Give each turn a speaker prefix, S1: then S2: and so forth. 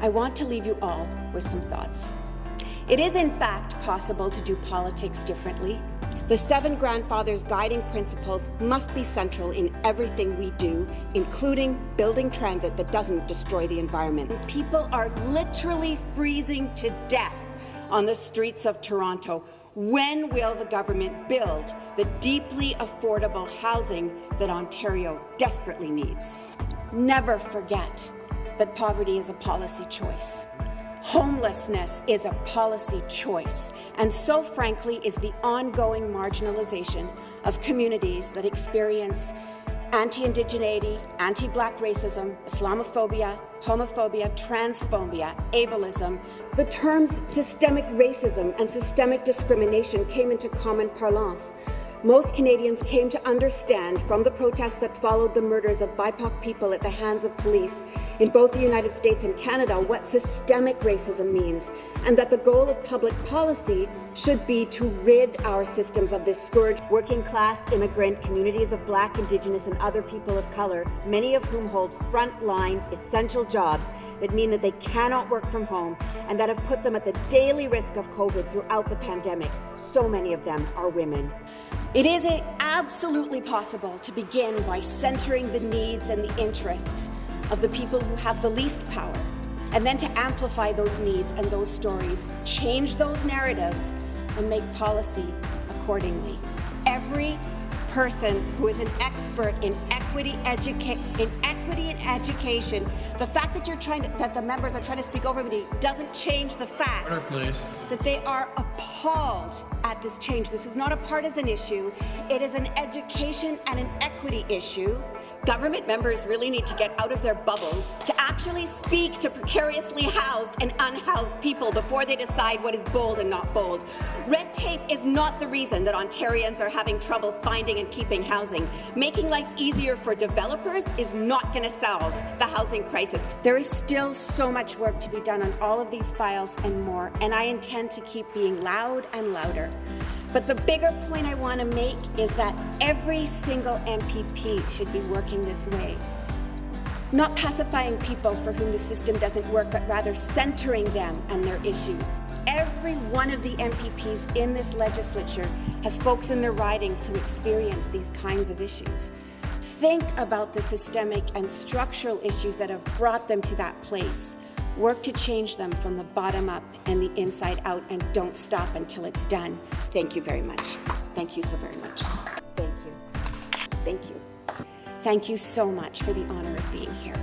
S1: I want to leave you all with some thoughts. It is in fact possible to do politics differently. The 7 grandfathers' guiding principles must be central in everything we do, including building transit that doesn't destroy the environment. People are literally freezing to death on the streets of Toronto. When will the government build the deeply affordable housing that Ontario desperately needs? Never forget that poverty is a policy choice. Homelessness is a policy choice, and so frankly is the ongoing marginalization of communities that experience anti-Indigeneity, anti-Black racism, Islamophobia, homophobia, transphobia, ableism. The terms systemic racism and systemic discrimination came into common parlance. Most Canadians came to understand from the protests that followed the murders of BIPOC people at the hands of police in both the United States and Canada what systemic racism means, and that the goal of public policy should be to rid our systems of this scourge. Working class, immigrant, communities of Black, Indigenous and other people of color, many of whom hold frontline essential jobs that mean that they cannot work from home and that have put them at the daily risk of COVID throughout the pandemic. So many of them are women. It is absolutely possible to begin by centering the needs and the interests of the people who have the least power, and then to amplify those needs and those stories, change those narratives, and make policy accordingly. Every person who is an expert in equity in education, the fact that that the members are trying to speak over me doesn't change the fact that they are appalled at this change. This is not a partisan issue. It is an education and an equity issue. Government members really need to get out of their bubbles to actually speak to precariously housed and unhoused people before they decide what is bold and not bold. Red tape is not the reason that Ontarians are having trouble finding and keeping housing. Making life easier for developers is not going to solve the housing crisis. There is still so much work to be done on all of these files and more, and I intend to keep being loud and louder. But the bigger point I want to make is that every single MPP should be working this way. Not pacifying people for whom the system doesn't work, but rather centering them and their issues. Every one of the MPPs in this legislature has folks in their ridings who experience these kinds of issues. Think about the systemic and structural issues that have brought them to that place. Work to change them from the bottom up and the inside out, and don't stop until it's done. Thank you very much. Thank you so very much. Thank you. Thank you. Thank you so much for the honor of being here.